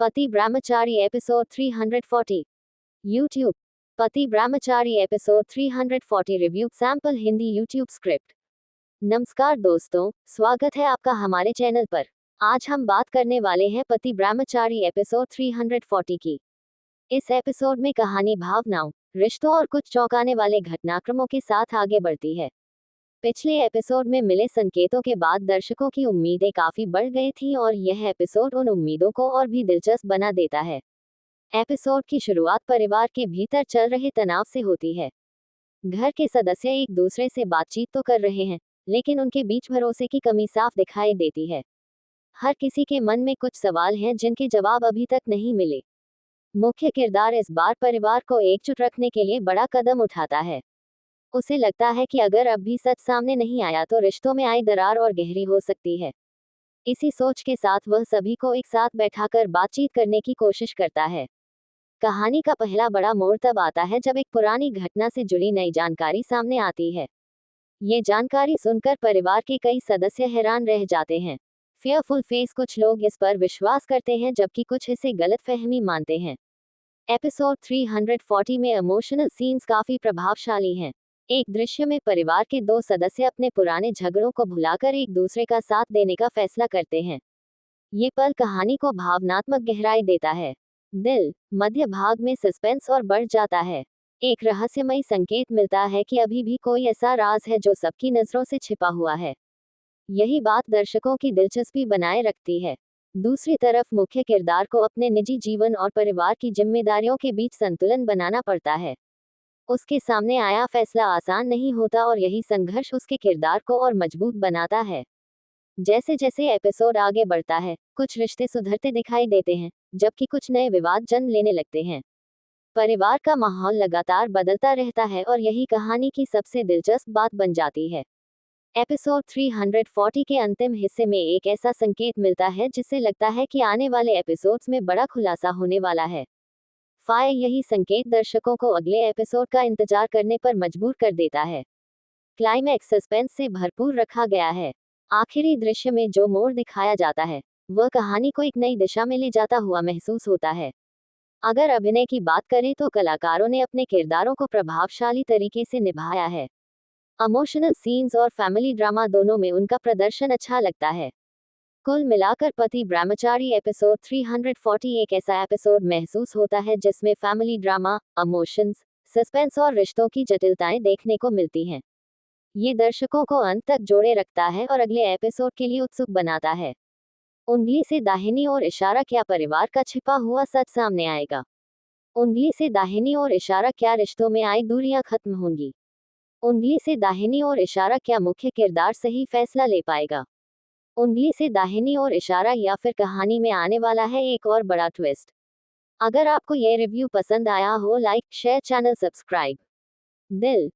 पति ब्रह्मचारी episode 340 YouTube. पति ब्रह्मचारी episode 340 review sample Hindi YouTube script. नमस्कार दोस्तों, स्वागत है आपका हमारे चैनल पर। आज हम बात करने वाले हैं पति ब्रह्मचारी एपिसोड 340 की। इस एपिसोड में कहानी भावनाओं, रिश्तों और कुछ चौंकाने वाले घटनाक्रमों के साथ आगे बढ़ती है। पिछले एपिसोड में मिले संकेतों के बाद दर्शकों की उम्मीदें काफी बढ़ गई थीं और यह एपिसोड उन उम्मीदों को और भी दिलचस्प बना देता है। एपिसोड की शुरुआत परिवार के भीतर चल रहे तनाव से होती है। घर के सदस्य एक दूसरे से बातचीत तो कर रहे हैं, लेकिन उनके बीच भरोसे की कमी साफ दिखाई देती है। हर किसी के मन में कुछ सवाल हैं जिनके जवाब अभी तक नहीं मिले। मुख्य किरदार इस बार परिवार को एकजुट रखने के लिए बड़ा कदम उठाता है। उसे लगता है कि अगर अब भी सच सामने नहीं आया तो रिश्तों में आई दरार और गहरी हो सकती है। इसी सोच के साथ वह सभी को एक साथ बैठाकर बातचीत करने की कोशिश करता है। कहानी का पहला बड़ा मोड़ तब आता है जब एक पुरानी घटना से जुड़ी नई जानकारी सामने आती है। ये जानकारी सुनकर परिवार के कई सदस्य हैरान रह जाते हैं। फेयरफुल फेस कुछ लोग इस पर विश्वास करते हैं जबकि कुछ इसे गलतफहमी मानते हैं। एपिसोड 340 में इमोशनल सीन्स काफी प्रभावशाली हैं। एक दृश्य में परिवार के दो सदस्य अपने पुराने झगड़ों को भुलाकर एक दूसरे का साथ देने का फैसला करते हैं। ये पल कहानी को भावनात्मक गहराई देता है। दिल मध्य भाग में सस्पेंस और बढ़ जाता है। एक रहस्यमयी संकेत मिलता है कि अभी भी कोई ऐसा राज है जो सबकी नजरों से छिपा हुआ है। यही बात दर्शकों की दिलचस्पी बनाए रखती है। दूसरी तरफ मुख्य किरदार को अपने निजी जीवन और परिवार की जिम्मेदारियों के बीच संतुलन बनाना पड़ता है। उसके सामने आया फैसला आसान नहीं होता और यही संघर्ष उसके किरदार को और मजबूत बनाता है। जैसे जैसे एपिसोड आगे बढ़ता है, कुछ रिश्ते सुधरते दिखाई देते हैं, जबकि कुछ नए विवाद जन्म लेने लगते हैं। परिवार का माहौल लगातार बदलता रहता है और यही कहानी की सबसे दिलचस्प बात बन जाती है। एपिसोड 340 के अंतिम हिस्से में एक ऐसा संकेत मिलता है जिससे लगता है कि आने वाले एपिसोड्स में बड़ा खुलासा होने वाला है। यही संकेत दर्शकों को अगले एपिसोड का इंतजार करने पर मजबूर कर देता है। क्लाइमैक्स सस्पेंस से भरपूर रखा गया है। आखिरी दृश्य में जो मोड़ दिखाया जाता है वह कहानी को एक नई दिशा में ले जाता हुआ महसूस होता है। अगर अभिनय की बात करें तो कलाकारों ने अपने किरदारों को प्रभावशाली तरीके से निभाया है। इमोशनल सीन्स और फैमिली ड्रामा दोनों में उनका प्रदर्शन अच्छा लगता है। कुल मिलाकर पति ब्रह्मचारी एपिसोड 340 एक ऐसा एपिसोड महसूस होता है जिसमें फैमिली ड्रामा, इमोशंस, सस्पेंस और रिश्तों की जटिलताएं देखने को मिलती हैं। ये दर्शकों को अंत तक जोड़े रखता है और अगले एपिसोड के लिए उत्सुक बनाता है। उंगली से दाहिनी ओर इशारा, क्या परिवार का छिपा हुआ सच सामने आएगा? उंगली से दाहिनी ओर इशारा, क्या रिश्तों में आई दूरियां खत्म होंगी? उंगली से दाहिनी ओर इशारा, क्या मुख्य किरदार सही फैसला ले पाएगा? उंगली से दाहिनी ओर इशारा, या फिर कहानी में आने वाला है एक और बड़ा ट्विस्ट? अगर आपको यह रिव्यू पसंद आया हो, लाइक, शेयर, चैनल सब्सक्राइब। दिल